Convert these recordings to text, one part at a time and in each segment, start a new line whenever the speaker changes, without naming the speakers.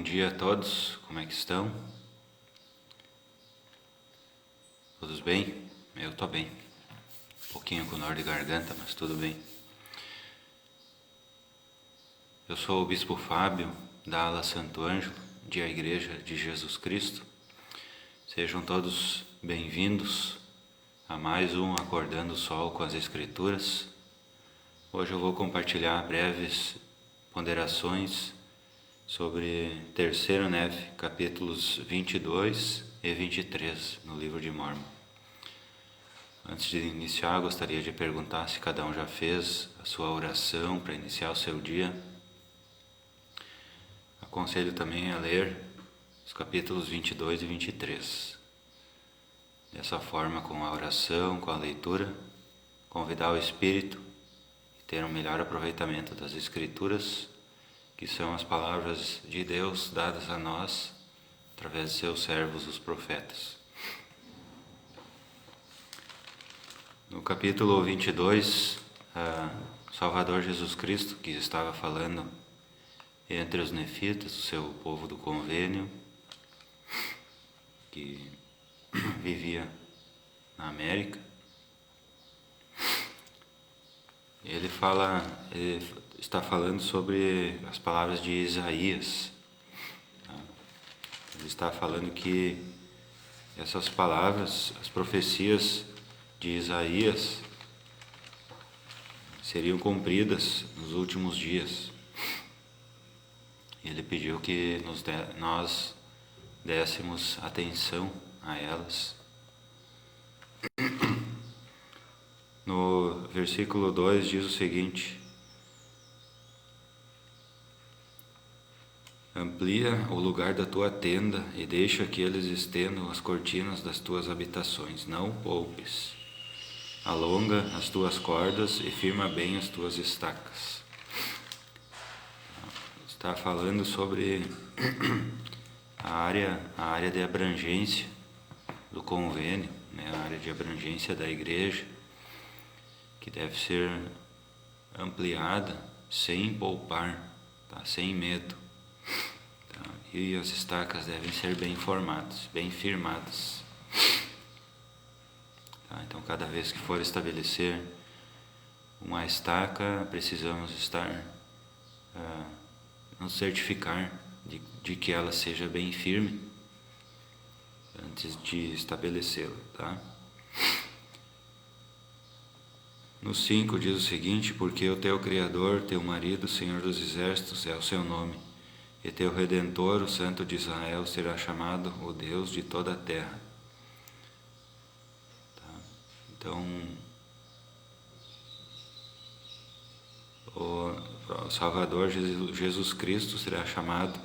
Bom dia a todos, como é que estão? Todos bem? Eu tô bem. Um pouquinho com dor de garganta, mas tudo bem. Eu sou o Bispo Fábio, da ala Santo Ângelo, de A Igreja de Jesus Cristo. Sejam todos bem-vindos a mais um Acordando o Sol com as Escrituras. Hoje eu vou compartilhar breves ponderações sobre Terceiro Neve, capítulos 22 e 23 no livro de Mórmon. Antes de iniciar, gostaria de perguntar se cada um já fez a sua oração para iniciar o seu dia. Aconselho também a ler os capítulos 22 e 23. Dessa forma, com a oração, com a leitura, convidar o Espírito e ter um melhor aproveitamento das Escrituras, que são as palavras de Deus dadas a nós através de seus servos, os profetas. No capítulo 22, Salvador Jesus Cristo, que estava falando entre os nefitas, o seu povo do convênio, que vivia na América, ele está falando sobre as palavras de Isaías. Ele está falando que essas palavras, as profecias de Isaías, seriam cumpridas nos últimos dias. Ele pediu que nós dessemos atenção a elas. No versículo 2 diz o seguinte: amplia o lugar da tua tenda e deixa que eles estendam as cortinas das tuas habitações. Não poupes. Alonga as tuas cordas e firma bem as tuas estacas. Está falando sobre a área de abrangência do convênio, né? A área de abrangência da igreja, que deve ser ampliada sem poupar, tá? Sem medo. Tá? E as estacas devem ser bem formadas, bem firmadas. Tá? Então, cada vez que for estabelecer uma estaca, precisamos nos certificar de que ela seja bem firme antes de estabelecê-la, tá? No 5 diz o seguinte: porque o teu Criador, teu marido, Senhor dos Exércitos, é o seu nome, e teu Redentor, o Santo de Israel, será chamado o Deus de toda a terra. Tá? Então, o Salvador Jesus Cristo será chamado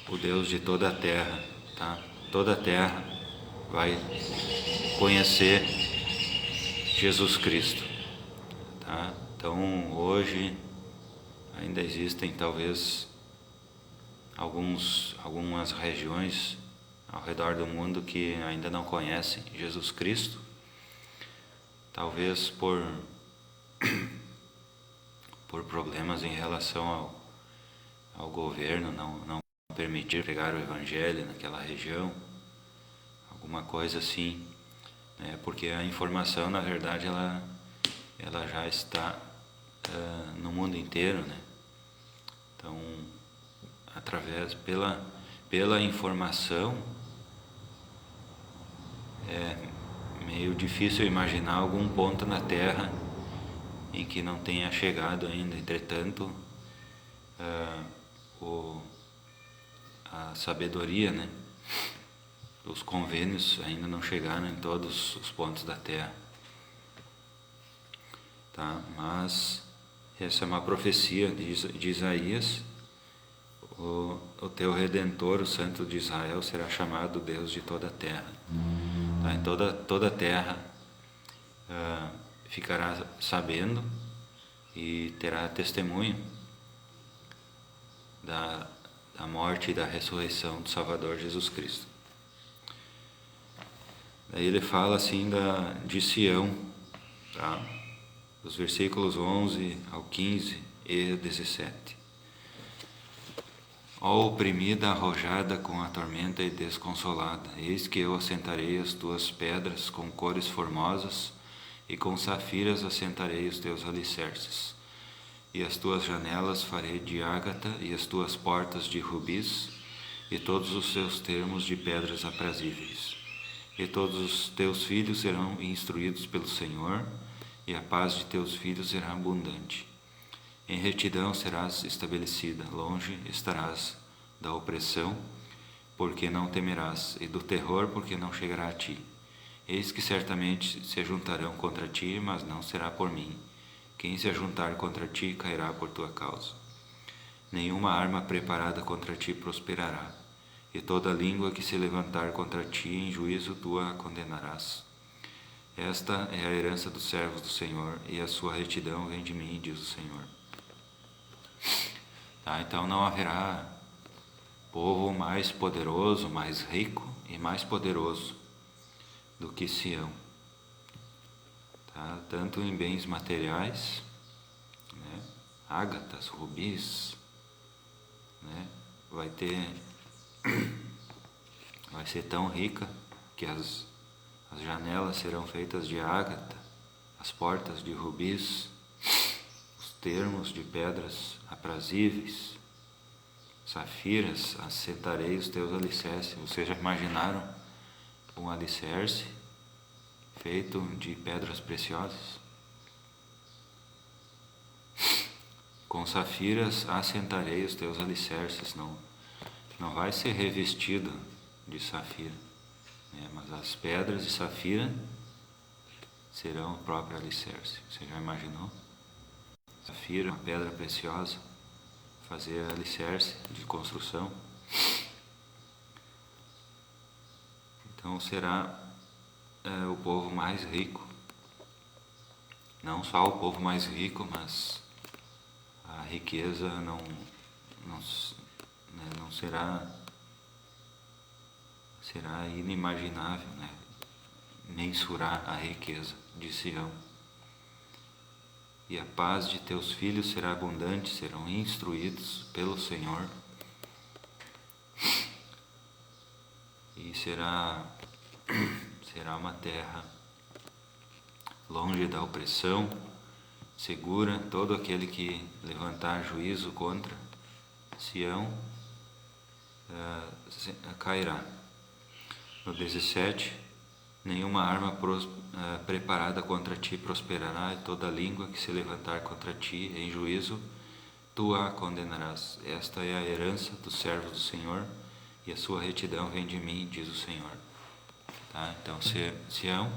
o Deus de toda a terra, tá? Toda a terra vai conhecer Jesus Cristo, tá? Então, hoje ainda existem talvez algumas regiões ao redor do mundo que ainda não conhecem Jesus Cristo, talvez por problemas em relação ao governo não permitir pregar o Evangelho naquela região, alguma coisa assim, né? Porque a informação, na verdade, ela já está no mundo inteiro, né? Então, pela informação, é meio difícil imaginar algum ponto na Terra em que não tenha chegado ainda. Entretanto, a sabedoria, né? Os convênios ainda não chegaram em todos os pontos da Terra, tá? Mas essa é uma profecia de Isaías. O teu Redentor, o Santo de Israel, será chamado Deus de toda a terra. Tá? Em toda a terra ficará sabendo e terá testemunho da morte e da ressurreição do Salvador Jesus Cristo. Daí ele fala assim de Sião, tá? Dos versículos 11 ao 15 e 17. Ó oprimida, arrojada com a tormenta e desconsolada, eis que eu assentarei as tuas pedras com cores formosas, e com safiras assentarei os teus alicerces. E as tuas janelas farei de ágata, e as tuas portas de rubis, e todos os seus termos de pedras aprazíveis. E todos os teus filhos serão instruídos pelo Senhor, e a paz de teus filhos será abundante. Em retidão serás estabelecida, longe estarás da opressão, porque não temerás, e do terror, porque não chegará a ti. Eis que certamente se ajuntarão contra ti, mas não será por mim. Quem se ajuntar contra ti cairá por tua causa. Nenhuma arma preparada contra ti prosperará, e toda língua que se levantar contra ti em juízo tu a condenarás. Esta é a herança dos servos do Senhor, e a sua retidão vem de mim, diz o Senhor. Tá, então não haverá povo mais poderoso, mais rico e mais poderoso do que Sião. Tá? Tanto em bens materiais, né? Ágatas, rubis, né? Vai ser tão rica que as janelas serão feitas de ágata, as portas de rubis, os termos de pedras aprazíveis, safiras, assentarei os teus alicerces. Vocês já imaginaram um alicerce feito de pedras preciosas? Com safiras assentarei os teus alicerces. Não vai ser revestido de safira, né? Mas as pedras de safira serão o próprio alicerce. Você já imaginou? Safira, uma pedra preciosa, fazer alicerce de construção. Então será o povo mais rico. Não só o povo mais rico, mas a riqueza não será inimaginável, né? Mensurar a riqueza de Sião. E a paz de teus filhos será abundante, serão instruídos pelo Senhor. E será uma terra longe da opressão, segura. Todo aquele que levantar juízo contra Sião cairá. No 17, nenhuma arma preparada contra ti prosperará, e toda língua que se levantar contra ti em juízo, tu a condenarás. Esta é a herança dos servos do Senhor, e a sua retidão vem de mim, diz o Senhor. Tá? Então, Sião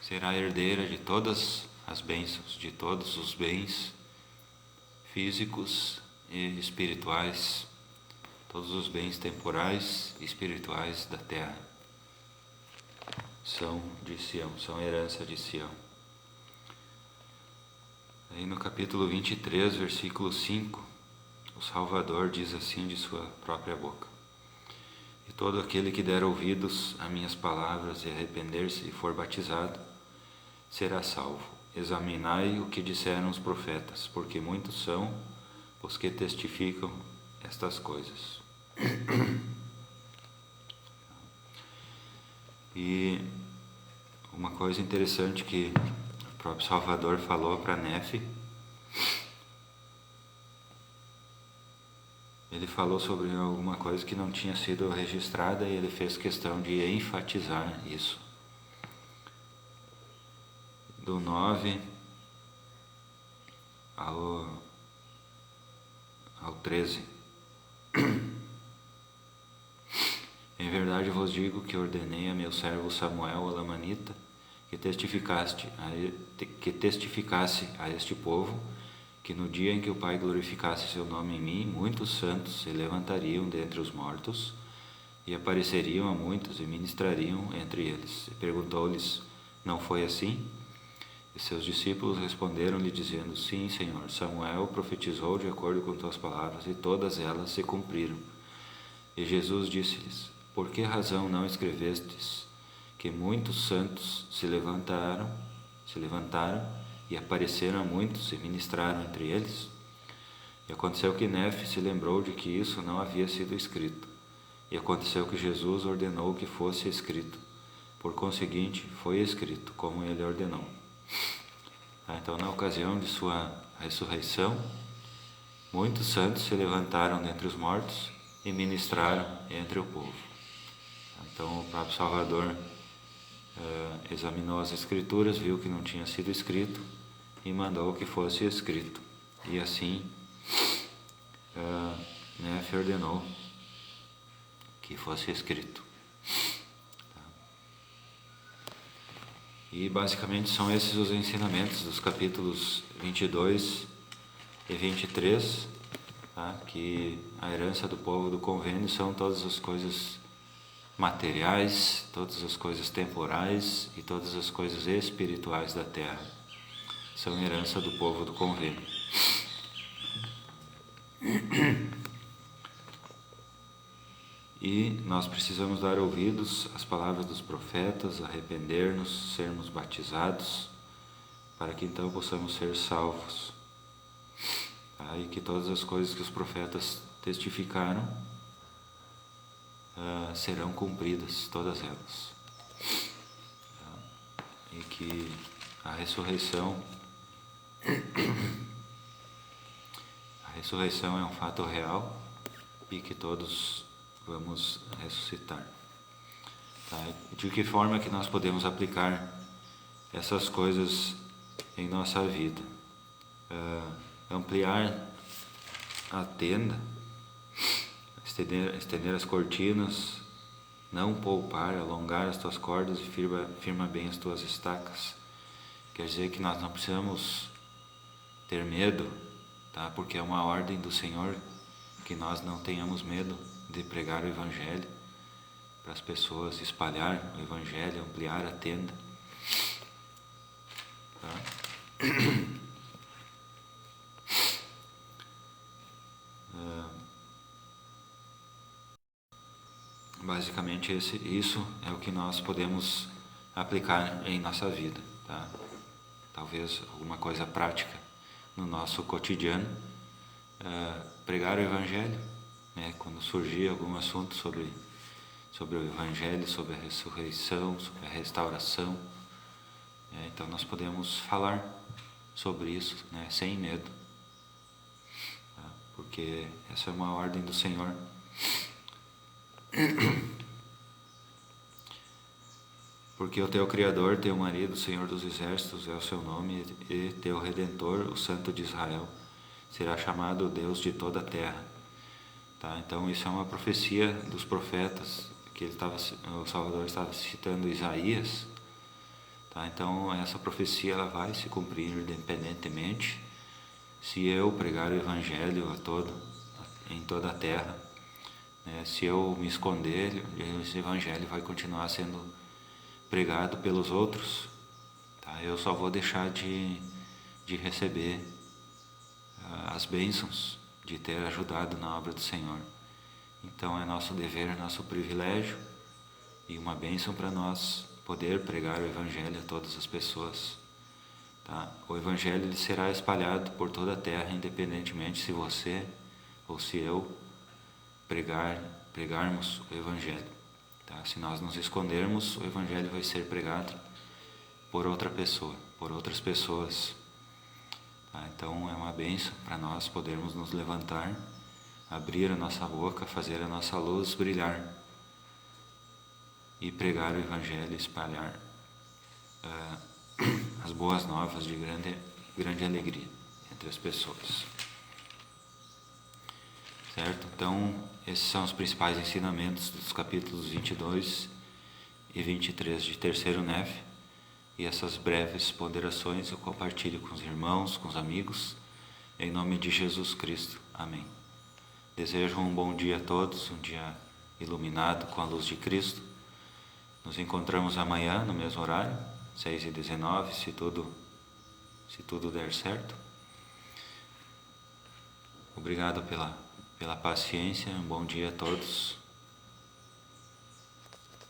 será herdeira de todas as bênçãos, de todos os bens físicos e espirituais, todos os bens temporais e espirituais da terra são de Sião, são herança de Sião. Aí no capítulo 23, versículo 5, o Salvador diz assim de sua própria boca: e todo aquele que der ouvidos a minhas palavras e arrepender-se e for batizado, será salvo. Examinai o que disseram os profetas, porque muitos são os que testificam estas coisas. E uma coisa interessante que o próprio Salvador falou para Nefe, ele falou sobre alguma coisa que não tinha sido registrada, e ele fez questão de enfatizar isso. Do 9 ao 13. Em verdade vos digo que ordenei a meu servo Samuel, a lamanita, que testificasse a este povo, que no dia em que o Pai glorificasse seu nome em mim, muitos santos se levantariam dentre os mortos, e apareceriam a muitos e ministrariam entre eles. E perguntou-lhes: não foi assim? E seus discípulos responderam-lhe dizendo: sim, Senhor, Samuel profetizou de acordo com tuas palavras, e todas elas se cumpriram. E Jesus disse-lhes: por que razão não escrevestes que muitos santos se levantaram e apareceram a muitos e ministraram entre eles? E aconteceu que Nefe se lembrou de que isso não havia sido escrito. E aconteceu que Jesus ordenou que fosse escrito. Por conseguinte, foi escrito, como ele ordenou. Então, na ocasião de sua ressurreição, muitos santos se levantaram dentre os mortos e ministraram entre o povo. Então, o próprio Salvador examinou as Escrituras, viu que não tinha sido escrito e mandou que fosse escrito. E assim, Nefe ordenou que fosse escrito. E basicamente são esses os ensinamentos dos capítulos 22 e 23, tá? Que a herança do povo do convênio são todas as coisas materiais, todas as coisas temporais e todas as coisas espirituais da terra. São herança do povo do convênio. E nós precisamos dar ouvidos às palavras dos profetas, arrepender-nos, sermos batizados, para que então possamos ser salvos. Tá? E que todas as coisas que os profetas testificaram serão cumpridas, todas elas. Tá? E que a ressurreição é um fato real e que todos vamos ressuscitar. Tá? De que forma que nós podemos aplicar essas coisas em nossa vida? Ampliar a tenda, estender as cortinas, não poupar, alongar as tuas cordas e firma bem as tuas estacas. Quer dizer que nós não precisamos ter medo, tá? Porque é uma ordem do Senhor que nós não tenhamos medo de pregar o Evangelho para as pessoas, espalhar o Evangelho, ampliar a tenda. Tá? Basicamente isso é o que nós podemos aplicar em nossa vida, tá? Talvez alguma coisa prática no nosso cotidiano, pregar o Evangelho, né? Quando surgir algum assunto sobre o Evangelho, sobre a ressurreição, sobre a restauração, então nós podemos falar sobre isso, né? Sem medo, tá? Porque essa é uma ordem do Senhor. Porque o teu Criador, teu marido, o Senhor dos Exércitos é o seu nome, e teu Redentor, o Santo de Israel, será chamado Deus de toda a terra. Tá? Então isso é uma profecia dos profetas, que o Salvador estava citando Isaías. Tá? Então essa profecia ela vai se cumprir independentemente se eu pregar o Evangelho em toda a terra. Se eu me esconder, esse Evangelho vai continuar sendo pregado pelos outros, tá? Eu só vou deixar de receber as bênçãos de ter ajudado na obra do Senhor. Então é nosso dever, é nosso privilégio e uma bênção para nós poder pregar o Evangelho a todas as pessoas. Tá? O Evangelho ele será espalhado por toda a terra, independentemente se você ou se eu pregarmos o Evangelho. Tá? Se nós nos escondermos, o Evangelho vai ser pregado por outra pessoa, por outras pessoas. Tá? Então é uma bênção para nós podermos nos levantar, abrir a nossa boca, fazer a nossa luz brilhar e pregar o Evangelho, espalhar as boas novas de grande alegria entre as pessoas. Certo? Então, esses são os principais ensinamentos dos capítulos 22 e 23 de Terceiro Nefe. E essas breves ponderações eu compartilho com os irmãos, com os amigos, em nome de Jesus Cristo. Amém. Desejo um bom dia a todos, um dia iluminado com a luz de Cristo. Nos encontramos amanhã no mesmo horário, 6h19, se tudo der certo. Obrigado pela paciência, um bom dia a todos.